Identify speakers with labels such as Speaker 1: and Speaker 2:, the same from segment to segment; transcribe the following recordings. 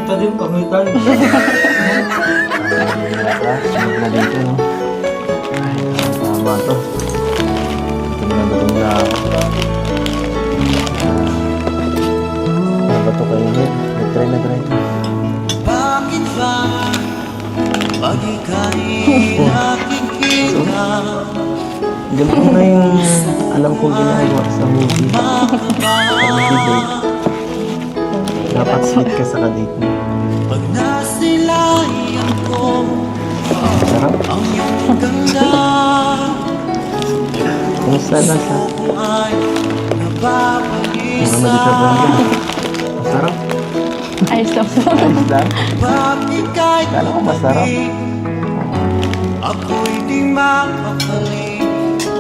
Speaker 1: ka din, pamitan.
Speaker 2: Sunod na dito, no? Ay, tama to. Gutom na ako. Ano to kayo yun? Nag-try na try.
Speaker 3: Bakit ba pag ika'y nakikita?
Speaker 2: Ganito na yung alam kong ginagawa sa movie. Sa movie date. Dapat sweet ka sa kadate mo.
Speaker 3: Pag nasilayan ko
Speaker 2: Sarap.
Speaker 3: ang iyong ganda,
Speaker 2: Kumusta na sa?
Speaker 3: ay
Speaker 2: Mga medyo ka. Masarap.
Speaker 4: Ayos lang po.
Speaker 2: Ayos lang.
Speaker 3: bakit kahit
Speaker 2: Kala ko masarap.
Speaker 3: ako'y di mapakali,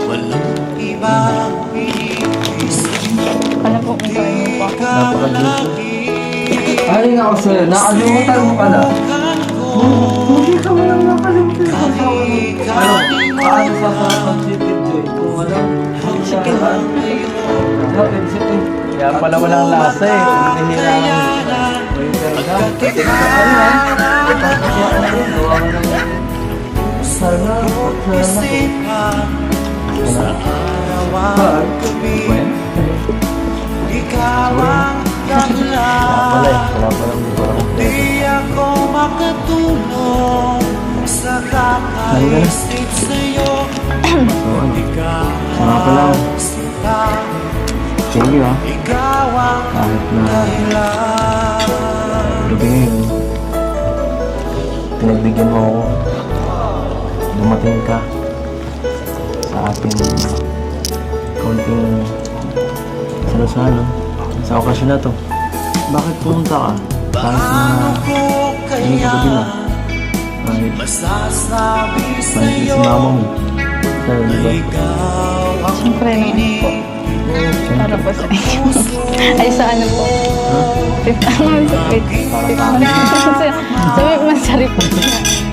Speaker 3: walang ibang iniisip.
Speaker 4: Ano po kung gawin mo po?
Speaker 2: Napaka-beauty.
Speaker 1: Ay nga ako sa'yo, nakalimutan mo pala. Hindi ka mo lang nakalimutan. Ano? Paano sasarapan si Joy? Kung ano? Chicken.
Speaker 2: Kaya pala walang lasa eh. Hinihilangan.
Speaker 1: Waiter ka. Ano yan? Kasi ako din, gawa ka ng... Sarap. Saan? When?
Speaker 3: Ikaw ang
Speaker 2: Wala eh. Wala pala hindi ko alam.
Speaker 3: di ako makatulong sa kakaisip sa'yo. Ikaw
Speaker 2: Mga pala.
Speaker 3: ang sinta,
Speaker 2: Thank you ah.
Speaker 3: ikaw ang
Speaker 2: Kahit na
Speaker 3: dahilan.
Speaker 2: gabi ngayon, pinagbigyan mo ako. Dumating ka sa ating konting salo-salo sa okasyon na to. Bakit pumunta ka? Kahit na
Speaker 3: Paano ko
Speaker 2: hindi
Speaker 3: kaya
Speaker 2: ko gabi na. Kahit
Speaker 3: masasabi
Speaker 2: si
Speaker 3: sa'yo
Speaker 2: mama mo. Sa'yo, di ba?
Speaker 3: ikaw ang
Speaker 4: Siyempre naman po. Para po sa inyo. Ay, sa ano po? Sabi mo masarap po.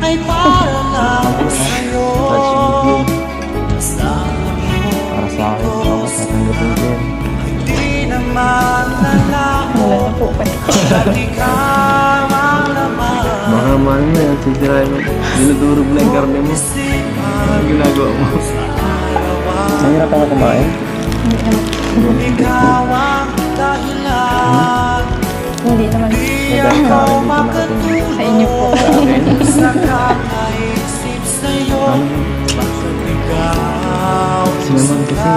Speaker 3: ay para lang sa'yo.
Speaker 2: Touch with you. Para sa akin, bawat natanggapin ko yan.
Speaker 3: Di naman alam
Speaker 4: Wala na po pati.
Speaker 3: at ikaw ang laman.
Speaker 2: Baka man mo yan, titirahin mo. Dinudurog na yung karne mo. Ano ginagawa mo? Mahirap ka na kumain?
Speaker 3: Ikaw ang dahilan.
Speaker 4: Hindi naman.
Speaker 3: Di
Speaker 2: Nagdahil ka
Speaker 3: ako
Speaker 2: rin dito natin.
Speaker 4: Sa inyo po.
Speaker 2: Sa akin?
Speaker 3: sa kakaisip sa'yo.
Speaker 2: Ano?
Speaker 3: Ikaw
Speaker 2: Sinaman kasi eh.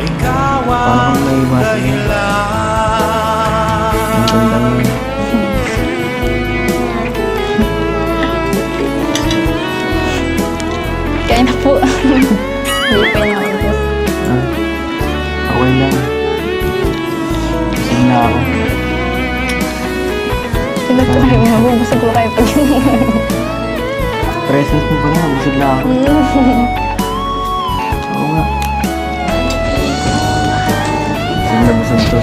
Speaker 3: ikaw
Speaker 2: Paano
Speaker 3: ang
Speaker 2: kang naiwasan yan? Ang
Speaker 3: dahilan.
Speaker 2: ganda mo.
Speaker 4: Kaya na po. Hindi pa yun ako po.
Speaker 2: Ah, okay lang. Busog na ako.
Speaker 4: Sila po kayo. Mabubusog ko kayo pag
Speaker 2: Presence mo pa nga, busog na ako. Oo nga. Busog na busog to.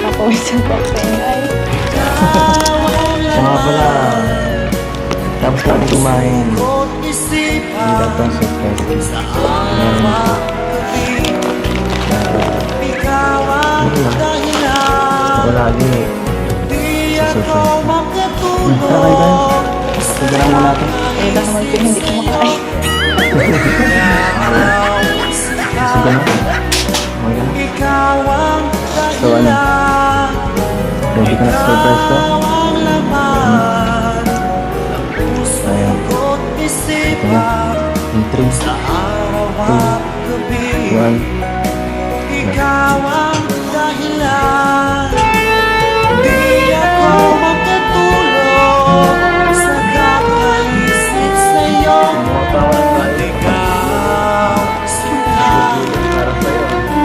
Speaker 4: Papawisan po ako sa inyo. Ay,
Speaker 2: Siya nga pala. Tapos natin kumain. Hindi lang itong surprise. Meron ito.
Speaker 3: Ikaw ang dahilan.
Speaker 2: Ako lagi eh.
Speaker 3: Di
Speaker 2: Sa
Speaker 3: ako
Speaker 2: surprise. Tara kayo tayo.
Speaker 3: makatulong.
Speaker 2: Tignan mo natin.
Speaker 4: kayo lang naman po hindi kumakain.
Speaker 2: Busog ka na? Okay ka na?
Speaker 3: Ikaw ang
Speaker 2: So ano?
Speaker 3: dahilan.
Speaker 2: Ready ka na sa surprise ko?
Speaker 3: Ang laman.
Speaker 2: Ayan.
Speaker 3: Ko't
Speaker 2: Ito na.
Speaker 3: isipan.
Speaker 2: In 3,
Speaker 3: Araw at gabi.
Speaker 2: 1.
Speaker 3: Ikaw ang dahilan. Di ako makatulong sa kakaisip sa'yo. Ikaw sila.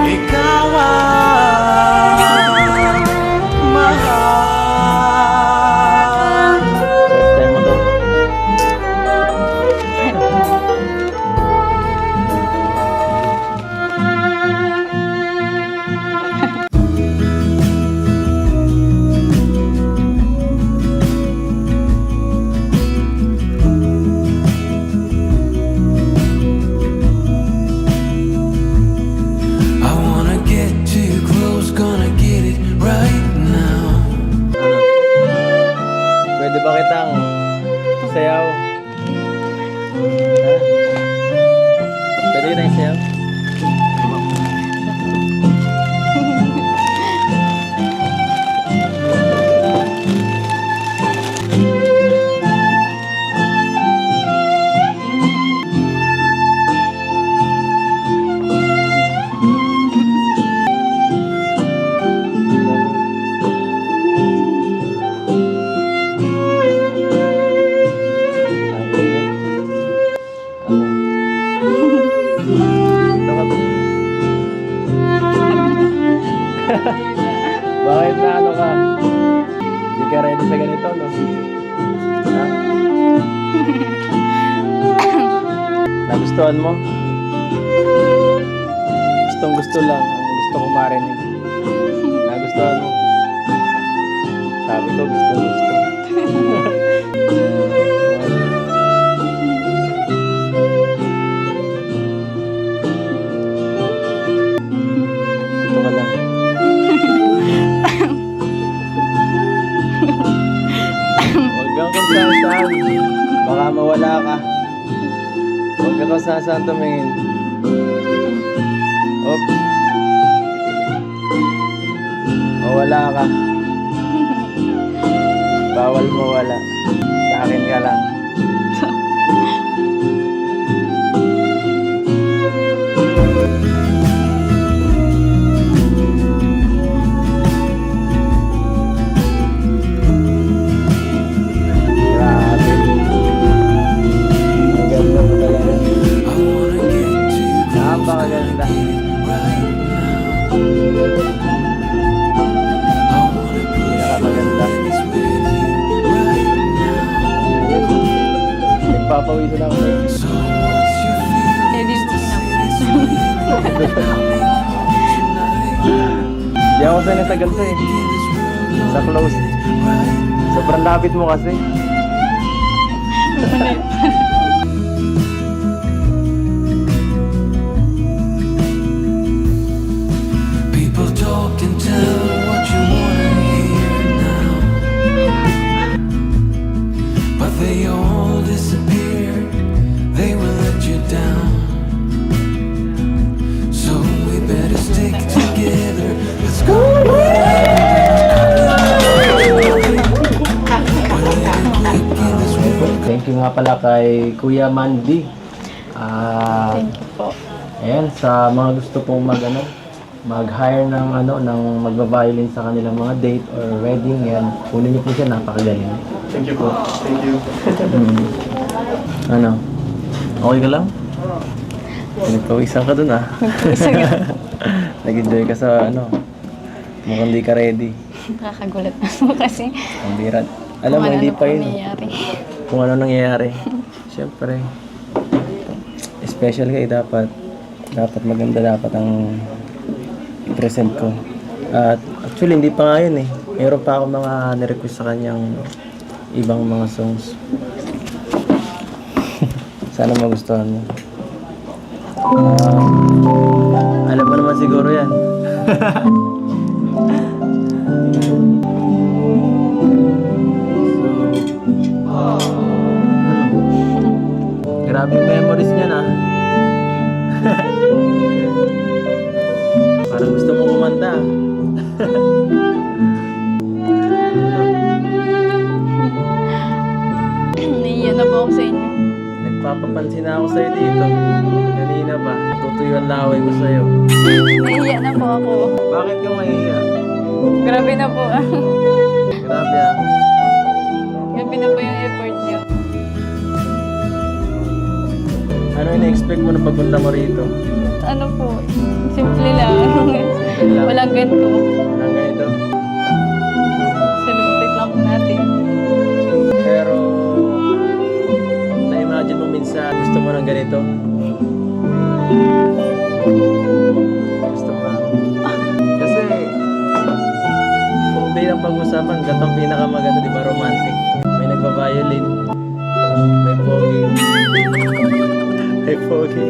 Speaker 3: Ikaw ang mahal.
Speaker 2: First time mo to. Bakit na ano ka? Hindi ka ready sa ganito, no? Ha? Nagustuhan mo? Gustong gusto lang. Ang gusto ko marinig. Nagustuhan mo? Sabi ko, gustong gusto. Dito ka lang. Huwag kang kung saan-saan. Baka mawala ka. Huwag ka kung saan-saan tumingin. Oops. Mawala ka. Bawal mawala. Sa akin ka lang. Grabe. Ang ganda mo talaga. Napakaganda. Napakamaganda. Nagpapawisan ako sa'yo.
Speaker 4: Eh, di po
Speaker 2: Di ako sa'yo natagal sa'yo. Sa close. Sobrang lapit mo kasi.
Speaker 3: People talk and tell what you wanna hear now, but they all disappear. They will let you down. So we better stick together. Let's go.
Speaker 2: Thank you nga pala kay Kuya Mandy.
Speaker 4: Thank you po.
Speaker 2: Ayan, sa mga gusto pong mag-hire ng magba-violin sa kanilang mga date or wedding, yan. Kunin niyo po siya, napakagaling.
Speaker 5: Thank you po. Thank you.
Speaker 2: Ano? Okay ka lang? Nagpawisan ka dun ah. Nag-enjoy ka sa mukhang di ka ready.
Speaker 4: Nakakagulat na po kasi.
Speaker 2: Ang birat. Alam mo,
Speaker 4: Kung
Speaker 2: hindi
Speaker 4: ano
Speaker 2: pa
Speaker 4: po
Speaker 2: yun.
Speaker 4: nangyayari.
Speaker 2: Kung ano nangyayari. Siyempre, special kayo dapat. Dapat maganda dapat ang i-present ko. At actually, hindi pa nga yun eh. Mayroon pa ako mga nirequest sa kanyang ibang mga songs. Sana magustuhan mo. Alam mo naman siguro yan. Grabe yung memories niya na. Parang gusto mo kumanta.
Speaker 4: Naiiyan na po ako sa inyo.
Speaker 2: Nagpapapansin na ako sa'yo dito. Kanina ba? Tutuyuan laway ko sa'yo.
Speaker 4: Naiiyan na po ako.
Speaker 2: Bakit ka mahiya?
Speaker 4: Grabe na po.
Speaker 2: Grabe ah.
Speaker 4: Grabe na po yung effort niyo.
Speaker 2: Ano ina-expect mo na pagpunta mo rito?
Speaker 4: Ano po, simple lang. Walang ganito.
Speaker 2: Walang ganito.
Speaker 4: Celebrate lang po natin.
Speaker 2: Pero, na-imagine mo minsan gusto mo ng ganito? Gusto mo? Kasi, kung bilang pag-usapan, gatong pinakamaganda, di ba, romantic. May nagpa-violin, may pogi. May pogi.